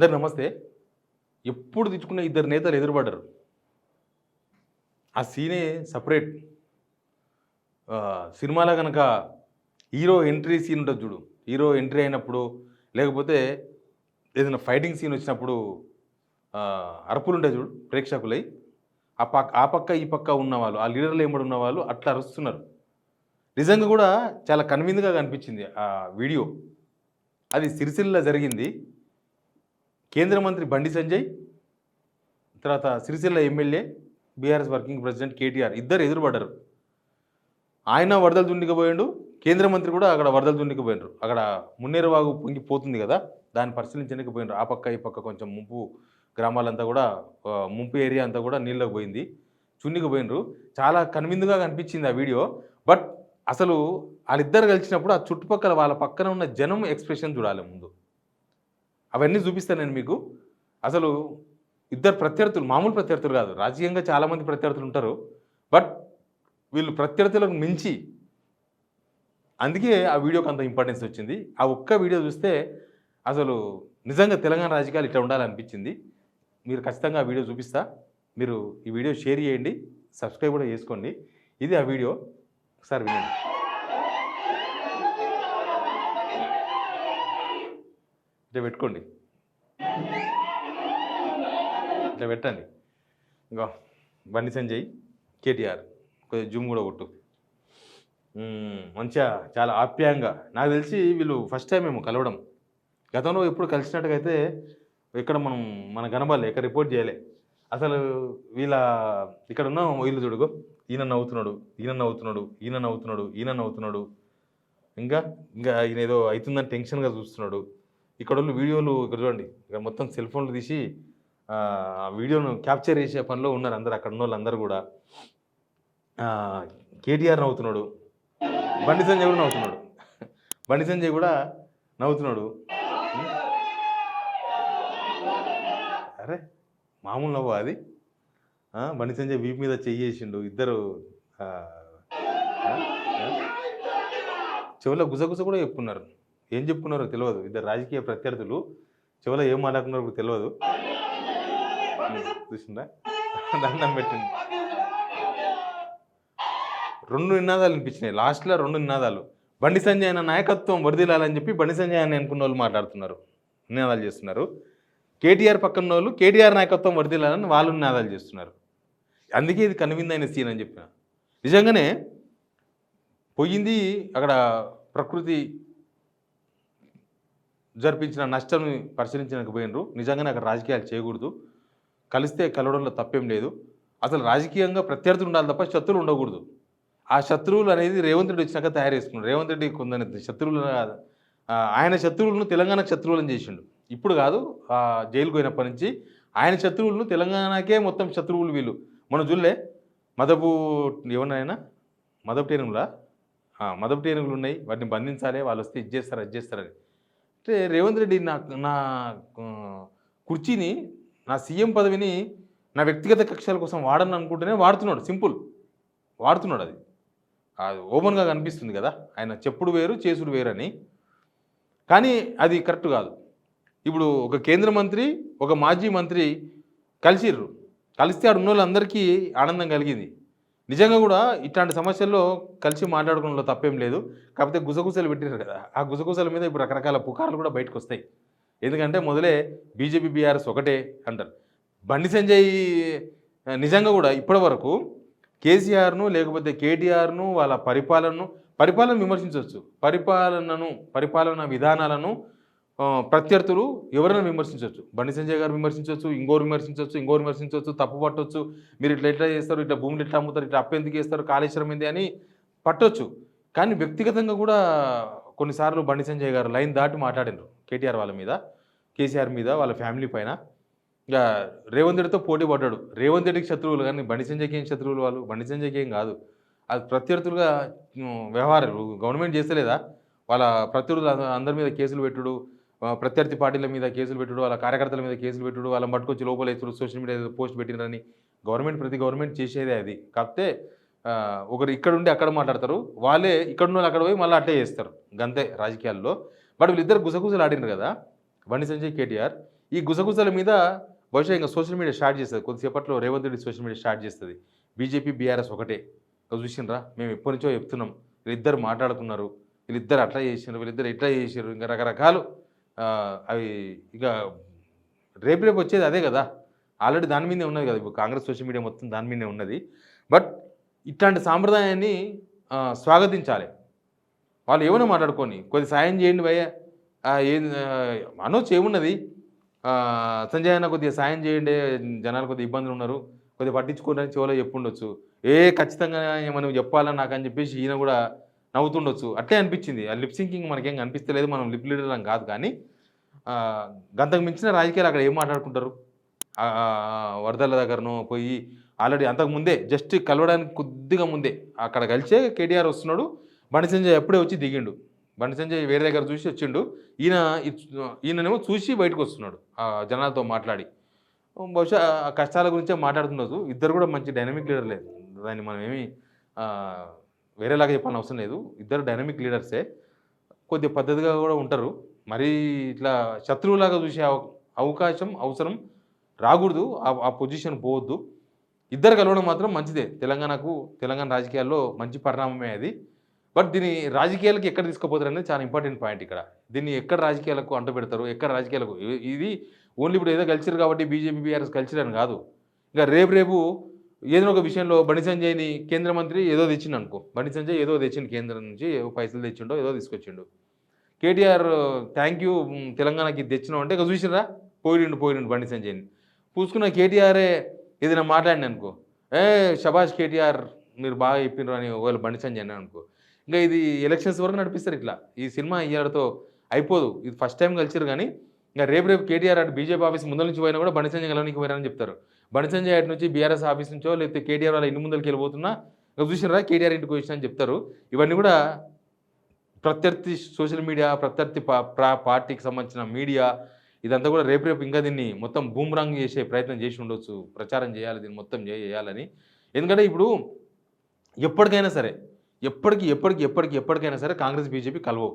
అందరు నమస్తే. ఎప్పుడు తిట్టుకున్న ఇద్దరు నేతలు ఎదురుపడ్డరు. ఆ సీనే సెపరేట్. సినిమాలో గనక హీరో ఎంట్రీ సీన్ ఉంటది చూడు. హీరో ఎంట్రీ అయినప్పుడు, లేకపోతే ఏదైనా ఫైటింగ్ సీన్ వచ్చినప్పుడు అరుపులుంటాయి చూడు ప్రేక్షకులై. ఆ పక్క, ఈ పక్క ఉన్నవాళ్ళు, ఆ లీడర్లు ఎంబడి ఉన్నవాళ్ళు అట్లా అరుస్తున్నారు. నిజంగా కూడా చాలా కన్విన్స్‌గా కనిపించింది ఆ వీడియో. అది సిరిసిల్లలో జరిగింది. కేంద్ర మంత్రి బండి సంజయ్, తర్వాత Sircilla MLA, BRS working president KTR ఇద్దరు ఎదురుపడ్డారు. ఆయన వరదలు దున్నికిపోయిండు, కేంద్ర మంత్రి కూడా అక్కడ వరదలు దున్నికిపోయినరు. అక్కడ మున్నేరువాగు పొంగిపోతుంది కదా, దాన్ని పరిశీలించడానికి పోయినరు. ఆ పక్క, ఈ పక్క కొంచెం ముంపు గ్రామాలంతా కూడా ముంపు ఏరియా అంతా కూడా నీళ్ళకి పోయింది, చున్నికి పోయినరు. చాలా కన్విన్స్‌గా కనిపించింది ఆ వీడియో. బట్ అసలు వాళ్ళిద్దరు కలిసినప్పుడు ఆ చుట్టుపక్కల వాళ్ళ పక్కన ఉన్న జనం ఎక్స్‌ప్రెషన్ చూడాలి ముందు. అవన్నీ చూపిస్తాను నేను మీకు. అసలు ఇద్దరు ప్రత్యర్థులు, మామూలు ప్రత్యర్థులు కాదు. రాజకీయంగా చాలామంది ప్రత్యర్థులు ఉంటారు. బట్ వీళ్ళు ప్రత్యర్థులకు మించి, అందుకే ఆ వీడియోకి అంత ఇంపార్టెన్స్ వచ్చింది. ఆ ఒక్క వీడియో చూస్తే అసలు నిజంగా తెలంగాణ రాజకీయాలు ఇట్లా ఉండాలనిపించింది. మీరు ఖచ్చితంగా ఆ వీడియో చూపిస్తా. మీరు ఈ వీడియో షేర్ చేయండి, సబ్స్క్రైబ్ కూడా చేసుకోండి. ఇది ఆ వీడియో, ఒకసారి వినండి. ఇట్లా పెట్టుకోండి, ఇట్లా పెట్టండి. ఇంకా బండి సంజయ్, కేటీఆర్ కొద్దిగా జూమ్ కూడా కొట్టు. మంచిగా చాలా ఆప్యాయంగా, నాకు తెలిసి వీళ్ళు ఫస్ట్ టైం ఏమో కలవడం. గతంలో ఎప్పుడు కలిసినట్టుగా అయితే ఇక్కడ మన కనబాలే, ఎక్కడ రిపోర్ట్ చేయలే. అసలు వీళ్ళ ఇక్కడ ఉన్న వీళ్ళు చూడుగో, ఈయన నవ్వుతున్నాడు, ఈయన నవ్వుతున్నాడు, ఈయన నవ్వుతున్నాడు, ఈయన నవ్వుతున్నాడు. ఇంకా ఇంకా ఈయన ఏదో అవుతుందని టెన్షన్గా చూస్తున్నాడు. ఇక్కడ వాళ్ళు వీడియోలు ఇక్కడ చూడండి, ఇక్కడ మొత్తం సెల్ ఫోన్లు తీసి ఆ వీడియోను క్యాప్చర్ చేసే పనిలో ఉన్నారు అందరు, అక్కడ ఉన్న వాళ్ళందరూ కూడా. కేటీఆర్ నవ్వుతున్నాడు, బండి సంజయ్ కూడా నవ్వుతున్నాడు, బండి సంజయ్ కూడా నవ్వుతున్నాడు. అరే మామూలు నవ్వు అది. బండి సంజయ్ వీపు మీద చెయ్యేసిండు. ఇద్దరు చెవులో గుసగుస కూడా చెప్పుకున్నారు. ఏం చెప్పుకున్నారో తెలియదు. ఇద్దరు రాజకీయ ప్రత్యర్థులు చెవులో ఏం మాట్లాడుకున్నారో తెలియదు. చూసిందా, దండం పెట్టింది. 2 నినాదాలు వినిపించినాయి లాస్ట్లో, 2 నినాదాలు. బండి సంజయ్ అన్న నాయకత్వం వరదిల్లాలని చెప్పి బండి సంజయ్ అని అనుకున్న వాళ్ళు మాట్లాడుతున్నారు, నినాదాలు చేస్తున్నారు. కేటీఆర్ పక్కన వాళ్ళు కేటీఆర్ నాయకత్వం వరదిల్లాలని వాళ్ళు నినాదాలు చేస్తున్నారు. అందుకే ఇది కనువిందైన సీన్ అని చెప్పిన. నిజంగానే పోయింది అక్కడ ప్రకృతి జరిపించిన నష్టం పరిశీలించడానికి పోయినరు. నిజంగానే అక్కడ రాజకీయాలు చేయకూడదు, కలిస్తే కలవడంలో తప్పేం లేదు. అసలు రాజకీయంగా ప్రత్యర్థులు ఉండాలి తప్ప శత్రువులు ఉండకూడదు. ఆ శత్రువులు అనేది రేవంత్ రెడ్డి వచ్చినాక తయారు చేసుకున్నాడు. రేవంత్ రెడ్డి కొందరి శత్రువులు, ఆయన శత్రువులను తెలంగాణకు శత్రువులను చేసిండు. ఇప్పుడు కాదు, జైలుకు పోయినప్పటి నుంచి ఆయన శత్రువులను తెలంగాణకే మొత్తం శత్రువులు వీళ్ళు. మనం చూడలే మదపు ఏమన్నా మదపు టేనుగులా, మదపు టేనుగులు ఉన్నాయి, వాటిని బంధించాలి, వాళ్ళు వస్తే ఇది చేస్తారు అది చేస్తారని. అంటే రేవంత్ రెడ్డి నా కుర్చీని, నా సీఎం పదవిని నా వ్యక్తిగత కక్షల కోసం వాడని అనుకుంటేనే వాడుతున్నాడు. సింపుల్ వాడుతున్నాడు. అది ఓపెన్గా కనిపిస్తుంది కదా, ఆయన చెప్పుడు వేరు చేసుడు వేరు అని. కానీ అది కరెక్ట్ కాదు. ఇప్పుడు ఒక కేంద్ర మంత్రి, ఒక మాజీ మంత్రి కలిసిర్రు, కలిస్తే ఆడ ఉన్న వాళ్ళందరికీ ఆనందం కలిగింది. నిజంగా కూడా ఇట్లాంటి సమస్యల్లో కలిసి మాట్లాడుకోవడంలో తప్పేం లేదు. కాకపోతే గుసగుసలు పెట్టారు కదా, ఆ గుసగుసల మీద ఇప్పుడు రకరకాల పుకార్లు కూడా బయటకు వస్తాయి. ఎందుకంటే మొదలే బీజేపీ బీఆర్ఎస్ ఒకటే అంటారు. బండి సంజయ్ నిజంగా కూడా ఇప్పటి వరకు కేసీఆర్ను లేకపోతే కేటీఆర్ను వాళ్ళ పరిపాలన విమర్శించవచ్చు, పరిపాలన విధానాలను ప్రత్యర్థులు ఎవరైనా విమర్శించవచ్చు. బండి సంజయ్ గారు విమర్శించవచ్చు, ఇంకోరు విమర్శించవచ్చు, తప్పు పట్టవచ్చు. మీరు ఇట్లా చేస్తారు, ఇట్లా భూములు ఇట్లా అమ్ముతారు, ఇట్లా అప్పు ఎందుకు చేస్తారు, కాళేశ్వరం ఏంది అని పట్టవచ్చు. కానీ వ్యక్తిగతంగా కూడా కొన్నిసార్లు బండి సంజయ్ గారు లైన్ దాటి మాట్లాడినారు కేటీఆర్ వాళ్ళ మీద, కేసీఆర్ మీద, వాళ్ళ ఫ్యామిలీ పైన. ఇక రేవంత్ రెడ్డితో పోటీ పడ్డాడు. రేవంత్ రెడ్డికి శత్రువులు, కానీ బండి సంజయ్కి ఏం శత్రువులు వాళ్ళు, బండి సంజయ్కి ఏం కాదు. అది ప్రత్యర్థులుగా వ్యవహారాలు గవర్నమెంట్ చేస్తలేదా, వాళ్ళ ప్రత్యర్థులు అందరి మీద కేసులు పెట్టుడు, ప్రత్యర్థి పార్టీల మీద కేసులు పెట్టుడు, వాళ్ళ కార్యకర్తల మీద కేసులు పెట్టుడు, వాళ్ళని పట్టుకొచ్చి లోపల వేస్తుడు, సోషల్ మీడియా పోస్ట్ పెట్టినారని. ప్రతి గవర్నమెంట్ చేసేదే అది. కాకపోతే ఒకరు ఇక్కడ ఉండి అక్కడ మాట్లాడతారు, వాళ్ళే ఇక్కడ ఉన్న అక్కడ పోయి మళ్ళీ అట్లే చేస్తారు, గంతే రాజకీయాల్లో. బట్ వీళ్ళిద్దరు గుసగుసలు ఆడినారు కదా, బండి సంజయ్ కేటీఆర్. ఈ గుసగుసల మీద బహుశా ఇంకా సోషల్ మీడియా స్టార్ట్ చేస్తుంది. కొద్దిసేపట్లో Revanth Reddy social media start చేస్తుంది. బీజేపీ, బీఆర్ఎస్ ఒకటే. చూసిండ్రా మేము ఎప్పటి నుంచో చెప్తున్నాం. వీళ్ళిద్దరు మాట్లాడుకున్నారు. వీళ్ళిద్దరు అట్లా చేసిండ్రు, వీళ్ళిద్దరు ఇట్లా చేసిండ్రు. ఇంకా రకరకాలు అవి ఇక రేపు రేపు వచ్చేది అదే కదా. ఆల్రెడీ దాని మీదే ఉన్నది కదా. ఇప్పుడు కాంగ్రెస్ సోషల్ మీడియా మొత్తం దాని మీదే ఉన్నది. బట్ ఇట్లాంటి సాంప్రదాయాన్ని స్వాగతించాలి. వాళ్ళు ఏమైనా మాట్లాడుకొని కొద్ది సాయం చేయండి భయ్య, ఏం అనొచ్చు, ఏమున్నది, సంజయ్ అన్న కొద్దిగా సాయం చేయండి, జనాలు కొద్దిగా ఇబ్బందులు ఉన్నారు, కొద్దిగా పట్టించుకోవడానికి చెవులో చెప్పుండొచ్చు. ఖచ్చితంగా మనం చెప్పాలని నాకు అని చెప్పేసి ఈయన కూడా నవ్వుతుండొచ్చు. అట్లే అనిపించింది. ఆ లిప్ సింకింగ్ మనకేం అనిపిస్తలేదు, మనం లిప్ లీడర్లం కాదు. కానీ గంతకు మించిన రాజకీయాలు అక్కడ ఏం మాట్లాడుకుంటారు? వరదల దగ్గరనో పోయి ఆల్రెడీ అంతకుముందే జస్ట్ కలవడానికి కొద్దిగా ముందే అక్కడ కలిసే కేటీఆర్ వస్తున్నాడు. బండి సంజయ్ ఎప్పుడే వచ్చి దిగిండు. బండి సంజయ్ వేరే దగ్గర చూసి వచ్చిండు. ఈయననేమో చూసి బయటకు వస్తున్నాడు జనాలతో మాట్లాడి. బహుశా ఆ కష్టాల గురించే మాట్లాడుతున్నారు. ఇద్దరు కూడా మంచి డైనమిక్ లీడర్ లేదు, దాన్ని మనం ఏమి వేరేలాగా చెప్పాలని అవసరం లేదు. ఇద్దరు డైనమిక్ లీడర్సే, కొద్దిగా పద్ధతిగా కూడా ఉంటారు. మరీ ఇట్లా శత్రువులాగా చూసే అవకాశం అవసరం రాకూడదు. ఆ పొజిషన్ పోవద్దు. ఇద్దరు కలవడం మాత్రం మంచిదే. తెలంగాణ రాజకీయాల్లో మంచి పరిణామమే అది. బట్ దీన్ని రాజకీయాలకు ఎక్కడ తీసుకుపోతారు అనేది చాలా ఇంపార్టెంట్ పాయింట్ ఇక్కడ. దీన్ని ఎక్కడ రాజకీయాలకు అంటపెడతారు, ఎక్కడ రాజకీయాలకు ఇది ఓన్లీ ఇప్పుడు ఏదో కల్చర్ కాబట్టి బీజేపీ, బీఆర్ఎస్ కల్చర్ అని కాదు. ఇంకా రేపు ఏదో ఒక విషయంలో బండి సంజయ్ని కేంద్ర మంత్రి ఏదో తెచ్చిండు అనుకో, బండి సంజయ్ ఏదో తెచ్చిండు కేంద్రం నుంచి, పైసలు తెచ్చిండో ఏదో తీసుకొచ్చిండు. కేటీఆర్ థ్యాంక్ యూ తెలంగాణకి తెచ్చినావు అంటే ఇక చూసిరా పోయిండు బండి సంజయ్ని. పూసుకున్న కేటీఆరే ఏదైనా మాట్లాడిన అనుకో, షబాష్ కేటీఆర్ మీరు బాగా చెప్పిండ్రు అని ఒకవేళ బండి సంజయ్ అని అనుకో, ఇంకా ఇది ఎలక్షన్స్ వరకు నడిపిస్తారు. ఇట్లా ఈ సినిమా ఇయ్యాలతో అయిపోదు. ఇది ఫస్ట్ టైం కలిసిరు. కానీ ఇంకా రేపు కేటీఆర్ అటు బీజేపీ ఆఫీస్ ముందర నుంచి పోయినా కూడా బండి సంజయ్ కలవనికి పోయారని చెప్తారు. బండి సంజయ్ అటు నుంచి బీఆర్ఎస్ ఆఫీస్ నుంచో లేకపోతే కేటీఆర్ వాళ్ళ ఇంటి ముందరికి వెళ్ళిపోతున్నా ఇంకా చూసినారా కేటీఆర్ ఇంటికి వచ్చినా అని చెప్తారు. ఇవన్నీ కూడా ప్రత్యర్థి సోషల్ మీడియా, ప్రత్యర్థి పార్టీకి సంబంధించిన మీడియా ఇదంతా కూడా రేపు ఇంకా దీన్ని మొత్తం బూమ్రాంగ్ చేసే ప్రయత్నం చేసి ఉండొచ్చు. ప్రచారం చేయాలి, దీన్ని మొత్తం చేయాలని. ఎందుకంటే ఇప్పుడు ఎప్పటికైనా సరే ఎప్పటికైనా సరే కాంగ్రెస్ బీజేపీ కలవవు.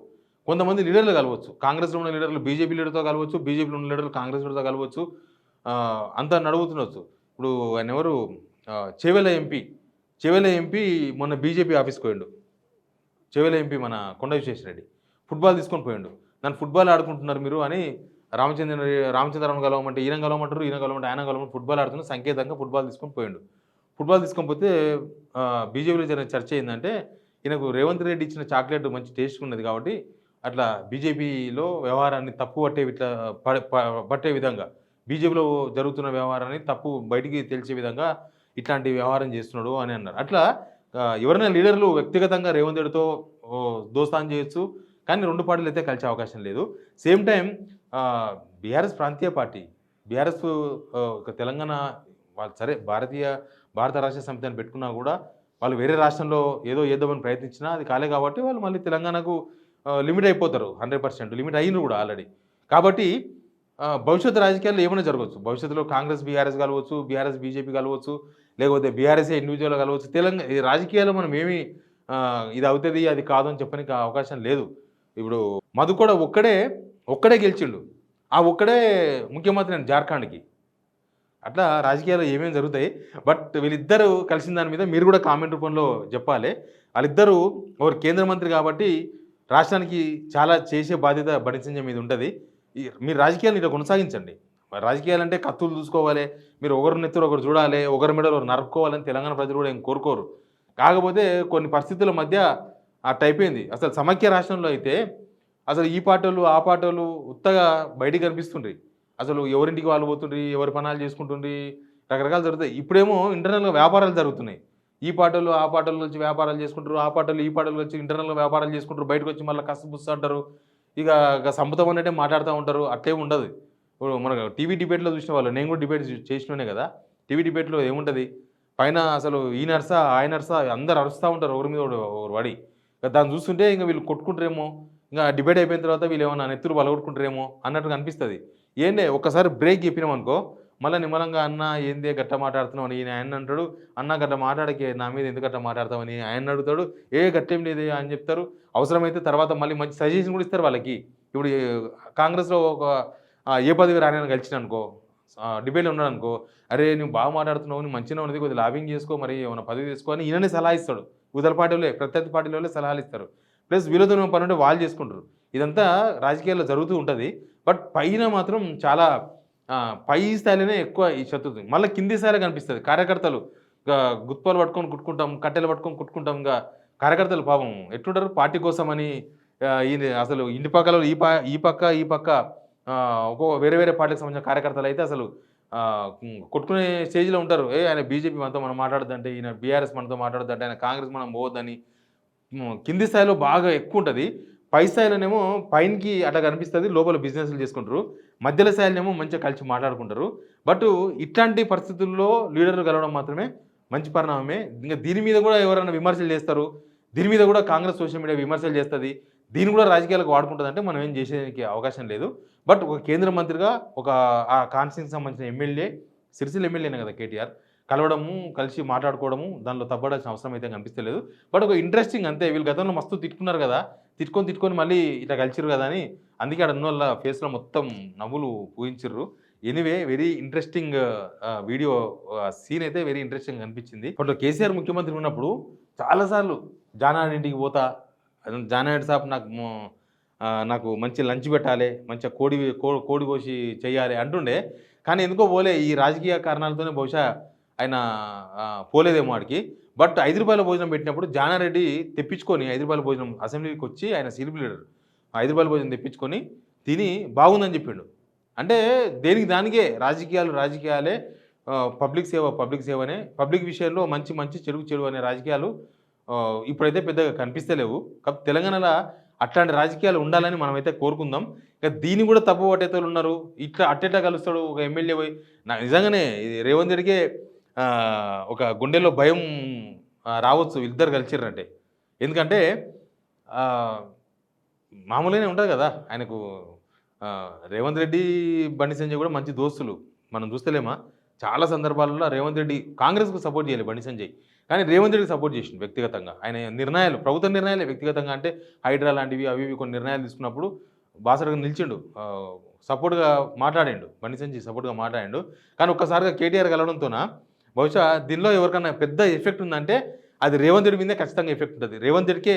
కొంతమంది లీడర్లు కలవచ్చు. కాంగ్రెస్లో ఉన్న లీడర్లు బీజేపీ లీడర్తో కలవచ్చు, బీజేపీలో ఉన్న లీడర్లు కాంగ్రెస్ లీడర్తో కలవచ్చు. అంతా నడుగుతుండొచ్చు. ఇప్పుడు ఆయన ఎవరు, చేవెళ్ళ ఎంపీ మొన్న బీజేపీ ఆఫీస్కి పోయిండు. చేవెళ్ళ ఎంపీ మన కొండ విశ్వేశ్వరరెడ్డి ఫుట్బాల్ తీసుకొని పోయిండు. నన్ను ఫుట్బాల్ ఆడుకుంటున్నారు మీరు అని రామచంద్రరావు కలవమంటే ఈయన కలవమంటారు, ఆయన కలవమంటే ఫుట్బాల్ ఆడుతున్న సంకేతంగా ఫుట్బాల్ తీసుకొని పోయిండు. ఫుట్బాల్ తీసుకొని పోతే బీజేపీలో జరిగిన చర్చ ఏంటంటే, ఈయనకు రేవంత్ రెడ్డి ఇచ్చిన చాక్లెట్ మంచి టేస్ట్ ఉన్నది కాబట్టి అట్లా బీజేపీలో వ్యవహారాన్ని తప్పు పట్టే విధంగా, బీజేపీలో జరుగుతున్న వ్యవహారాన్ని తప్పు బయటికి తెలిసే విధంగా ఇట్లాంటి వ్యవహారం చేస్తున్నాడు అని అన్నారు. అట్లా ఎవరైనా లీడర్లు వ్యక్తిగతంగా రేవంత్ రెడ్డితో దోస్తాన్ చేయొచ్చు, కానీ రెండు పార్టీలు అయితే కలిసే అవకాశం లేదు. సేమ్ టైం బీఆర్ఎస్ ప్రాంతీయ పార్టీ, బీఆర్ఎస్ తెలంగాణ వాళ్ళు సరే భారత రాష్ట్ర సమితి అని పెట్టుకున్నా కూడా వాళ్ళు వేరే రాష్ట్రంలో ఏదో ఏద్దామని ప్రయత్నించినా అది కాలే కాబట్టి వాళ్ళు మళ్ళీ తెలంగాణకు లిమిట్ అయిపోతారు. 100% లిమిట్ అయిన కూడా ఆల్రెడీ. కాబట్టి భవిష్యత్తు రాజకీయాల్లో ఏమైనా జరగవచ్చు. భవిష్యత్తులో కాంగ్రెస్ బీఆర్ఎస్ కలవచ్చు, బీఆర్ఎస్ బీజేపీ కలవచ్చు, లేకపోతే బీఆర్ఎస్ఏ ఇండివిజువల్ కలవచ్చు. ఈ రాజకీయాల్లో మనం ఏమి ఇది అవుతుంది అది కాదు అని చెప్పడానికి అవకాశం లేదు. ఇప్పుడు మధు కూడా ఒక్కడే గెలిచిండు. ఆ ఒక్కడే ముఖ్యమంత్రి అని జార్ఖండ్కి. అట్లా రాజకీయాల్లో ఏమేమి జరుగుతాయి. బట్ వీళ్ళిద్దరూ కలిసిన దాని మీద మీరు కూడా కామెంట్ రూపంలో చెప్పాలి. వాళ్ళిద్దరూ ఒకరు కేంద్ర మంత్రి కాబట్టి రాష్ట్రానికి చాలా చేసే బాధ్యత బండి సంజయ్ మీద ఉంటుంది. మీరు రాజకీయాలను ఇట్లా కొనసాగించండి. రాజకీయాలు అంటే కత్తులు చూసుకోవాలి, మీరు ఒకరి నెత్తురు ఒకరు చూడాలి, ఒకరి మెడలు ఒకరు నరుక్కోవాలని తెలంగాణ ప్రజలు కూడా ఏం కోరుకోరు. కాకపోతే కొన్ని పరిస్థితుల మధ్య అట్ట అయిపోయింది. అసలు సమైక్య రాష్ట్రంలో అయితే అసలు ఈ పార్టీలు ఆ పార్టీలు ఉత్తగా బయటికి కనిపిస్తుండ్రి. అసలు ఎవరింటికి వాళ్ళు పోతుండ్రి, ఎవరి పనాలు చేసుకుంటుండ్రి, రకరకాలు జరుగుతాయి. ఇప్పుడేమో ఇంటర్నల్గా వ్యాపారాలు జరుగుతున్నాయి. ఈ పార్టీలు ఆ పార్టీలు వచ్చి వ్యాపారాలు చేసుకుంటారు, ఆ పార్టీలు ఈ పార్టీలు వచ్చి ఇంటర్నల్గా వ్యాపారాలు చేసుకుంటారు, బయటకు వచ్చి మళ్ళీ కష్టపుస్తూ అంటారు. ఇక సంపుతం అన్నట్టే మాట్లాడుతూ ఉంటారు. అట్లే ఉండదు. ఇప్పుడు మనకు టీవీ డిబేట్లో చూసిన వాళ్ళు, నేను కూడా డిబేట్ చేసినోనే కదా. టీవీ డిబేట్లో ఏముంటుంది, పైన అసలు ఈ నర్సా ఆయన నర్సా అందరు అరుస్తూ ఉంటారు ఒకరి మీద ఒకరు పడి. దాన్ని చూస్తుంటే ఇంకా వీళ్ళు కొట్టుకుంటారేమో, ఇంకా డిబేట్ అయిపోయిన తర్వాత వీళ్ళు ఏమన్నా నెత్తురు బలగొట్టుకుంటారేమో అన్నట్టుగా అనిపిస్తుంది. ఏంటే ఒక్కసారి బ్రేక్ చెప్పినామనుకో మళ్ళీ నిమ్మలంగా అన్న ఏందే గట్ట మాట్లాడుతున్నావు అని ఆయన అంటాడు. అన్న గట్ట మాట్లాడకే, నా మీద ఎందుకు గట్ట మాట్లాడతామని ఆయన అడుగుతాడు. గట్టేం లేదే అని చెప్తారు. అవసరమైతే తర్వాత మళ్ళీ మంచి సజెషన్ కూడా ఇస్తారు వాళ్ళకి. ఇప్పుడు కాంగ్రెస్లో ఒక ఏ పదవి రానని కలిసిన అనుకో, డిబేట్లో ఉన్నాడు అనుకో, అరే నువ్వు బాగా మాట్లాడుతున్నావు, నువ్వు మంచిగా ఉన్నది, కొద్దిగా లాబింగ్ చేసుకో, మరి ఏమైనా పదవి తీసుకో అని ఈయననే సలహా ఇస్తాడు. ఇవతల పార్టీలో ప్రత్యర్థి పార్టీలో సలహాలు ఇస్తారు. ప్లస్ వీళ్ళతో పని ఉంటే వాళ్ళు చేసుకుంటారు. ఇదంతా రాజకీయాల్లో జరుగుతూ ఉంటుంది. బట్ పైన మాత్రం చాలా పై స్థాయిలోనే ఎక్కువ ఈ శత్రుత్వం. మళ్ళీ కింది స్థాయిలో కనిపిస్తుంది. కార్యకర్తలు గుత్పాలు పట్టుకొని కుట్టుకుంటాం, కట్టెలు పట్టుకొని కుట్టుకుంటాం. ఇంకా కార్యకర్తలు పాపం ఎట్లుంటారు పార్టీ కోసమని. ఈయన అసలు ఇంటి పక్కల ఈ పక్క వేరే వేరే పార్టీకి సంబంధించిన కార్యకర్తలు అయితే అసలు కొట్టుకునే స్టేజ్లో ఉంటారు. ఆయన బీజేపీ మనతో మనం మాట్లాడద్దంటే, ఈయన బీఆర్ఎస్ మనతో మాట్లాడద్దంటే, ఆయన కాంగ్రెస్ మనం పోవద్దని. కింది స్థాయిలో బాగా ఎక్కువ ఉంటుంది. పై స్థాయిలోనేమో పైనకి అట్లా కనిపిస్తుంది, లోపల బిజినెస్లు చేసుకుంటారు. మధ్యలో స్థాయిలోనేమో మంచిగా కలిసి మాట్లాడుకుంటారు. బట్ ఇట్లాంటి పరిస్థితుల్లో లీడర్లు కలవడం మాత్రమే మంచి పరిణామమే. ఇంకా దీని మీద కూడా ఎవరైనా విమర్శలు చేస్తారు, దీని మీద కూడా కాంగ్రెస్ సోషల్ మీడియా విమర్శలు చేస్తుంది, దీన్ని కూడా రాజకీయాలకు వాడుకుంటుందంటే మనం ఏం చేసేదానికి అవకాశం లేదు. బట్ ఒక కేంద్ర మంత్రిగా ఆ కాన్స్టిట్యూన్సీకి సంబంధించిన ఎమ్మెల్యే, సిరిసిల్ల ఎమ్మెల్యేనే కదా కేటీఆర్, కలవడము, కలిసి మాట్లాడుకోవడము, దానిలో తప్పడాల్సిన అవసరం అయితే కనిపిస్తలేదు. బట్ ఒక ఇంట్రెస్టింగ్ అంతే. వీళ్ళు గతంలో మస్తు తిట్టుకున్నారు కదా, తిట్టుకొని మళ్ళీ ఇట్లా కలిసిరు కదా అని, అందుకే అక్కడ ఉన్న వాళ్ళ ఫేస్లో మొత్తం నవ్వులు పూయించిర్రు. Anyway very interesting video seen అయితే వెరీ ఇంట్రెస్టింగ్ అనిపించింది. అప్పట్లో కేసీఆర్ ముఖ్యమంత్రి ఉన్నప్పుడు చాలాసార్లు జానారెడ్డి ఇంటికి పోతా, జానారెడ్డి సాబ్ నాకు మంచి లంచ్ పెట్టాలి, మంచిగా కోడి కోసి చేయాలి అంటుండే. కానీ ఎందుకో పోలే, ఈ రాజకీయ కారణాలతోనే బహుశా ఆయన పోలేదేమో ఆడికి. బట్ రూ. 5 భోజనం పెట్టినప్పుడు జానారెడ్డి తెప్పించుకొని రూ. 5 భోజనం అసెంబ్లీకి వచ్చి, ఆయన సీనియర్ లీడర్, రూ. 5 భోజనం తెప్పించుకొని తిని బాగుందని చెప్పిండు. అంటే దేనికి దానికే రాజకీయాలే, పబ్లిక్ సేవనే, పబ్లిక్ విషయంలో మంచి చెడు అనే రాజకీయాలు ఇప్పుడైతే పెద్దగా కనిపిస్తలేవు. కాబట్టి తెలంగాణలో అట్లాంటి రాజకీయాలు ఉండాలని మనమైతే కోరుకుందాం. ఇక దీన్ని కూడా తప్పు పట్టేతోళ్ళు ఉన్నారు. అట్టెట్లా కలుస్తాడు ఒక ఎమ్మెల్యే పోయి. నాకు నిజంగానే ఇది రేవంత్ రెడ్డికే ఒక గుండెల్లో భయం రావచ్చు ఇద్దరు కలిసిర్రంటే. ఎందుకంటే మామూలుగానే ఉంటుంది కదా ఆయనకు. రేవంత్ రెడ్డి, బండి సంజయ్ కూడా మంచి దోస్తులు, మనం చూస్తలేమా? చాలా సందర్భాలలో రేవంత్ రెడ్డి కాంగ్రెస్కు సపోర్ట్ చేయాలి బండి సంజయ్, కానీ రేవంత్ రెడ్డికి సపోర్ట్ చేసిండు వ్యక్తిగతంగా. ఆయన నిర్ణయాలు, ప్రభుత్వ నిర్ణయాలే వ్యక్తిగతంగా, అంటే హైడ్రా లాంటివి అవి కొన్ని నిర్ణయాలు తీసుకున్నప్పుడు బాసరగా నిలిచిండు, సపోర్ట్గా మాట్లాడిండు, బండి సంజయ్ సపోర్ట్గా మాట్లాడిండు. కానీ ఒక్కసారిగా కేటీఆర్ కలవడంతోన బహుశా దీనిలో ఎవరికైనా పెద్ద ఎఫెక్ట్ ఉందంటే అది రేవంత్ రెడ్డి మీదే ఖచ్చితంగా ఎఫెక్ట్ ఉంటుంది. రేవంత్ రెడ్డికే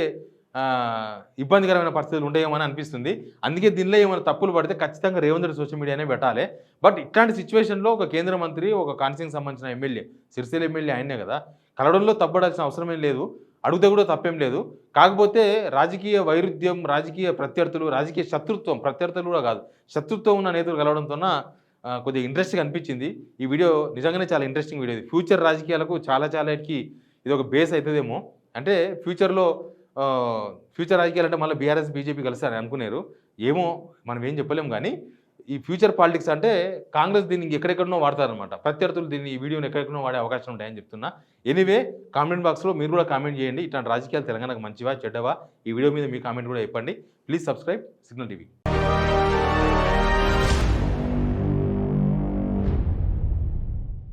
ఇబ్బందికరమైన పరిస్థితులు ఉంటాయేమని అనిపిస్తుంది. అందుకే దీనిలో ఏమైనా తప్పులు పడితే ఖచ్చితంగా రేవంత్ రెడ్డి సోషల్ మీడియానే పెట్టాలి. బట్ ఇట్లాంటి సిచ్యువేషన్లో ఒక కేంద్ర మంత్రి, ఒక కాన్స్టిట్యూన్సీకి సంబంధించిన ఎమ్మెల్యే, సిరిసిల్ల ఎమ్మెల్యే ఆయనే కదా, కలవడంలో తప్పడాల్సిన అవసరమేం లేదు, అడిగితే కూడా తప్పేం లేదు. కాకపోతే రాజకీయ వైరుధ్యం, రాజకీయ ప్రత్యర్థులు, రాజకీయ శత్రుత్వం, ప్రత్యర్థులు కూడా కాదు, శత్రుత్వం ఉన్న నేతలు కలవడంతో కొద్దిగా ఇంట్రెస్ట్గా అనిపించింది. ఈ వీడియో నిజంగానే చాలా ఇంట్రెస్టింగ్ వీడియో. ఫ్యూచర్ రాజకీయాలకు చాలాకి ఇది ఒక బేస్ అవుతుందేమో. అంటే ఫ్యూచర్ రాజకీయాలు అంటే మళ్ళీ బీఆర్ఎస్, బీజేపీ కలిసారని అనుకున్నారు. ఏమో మనం ఏం చెప్పలేము. కానీ ఈ ఫ్యూచర్ పాలిటిక్స్ అంటే కాంగ్రెస్ దీన్ని ఎక్కడెక్కడనో వాడతారనమాట. ప్రత్యర్థులు దీన్ని, ఈ వీడియోని ఎక్కడెక్కడనో వాడే అవకాశం ఉంటాయని చెప్తున్నా. ఎనీవే కామెంట్ బాక్స్లో మీరు కూడా కామెంట్ చేయండి. ఇట్లాంటి రాజకీయాలు తెలంగాణకు మంచివా చెడ్డవా? ఈ వీడియో మీద మీ కామెంట్ కూడా చెప్పండి. Please subscribe signal TV.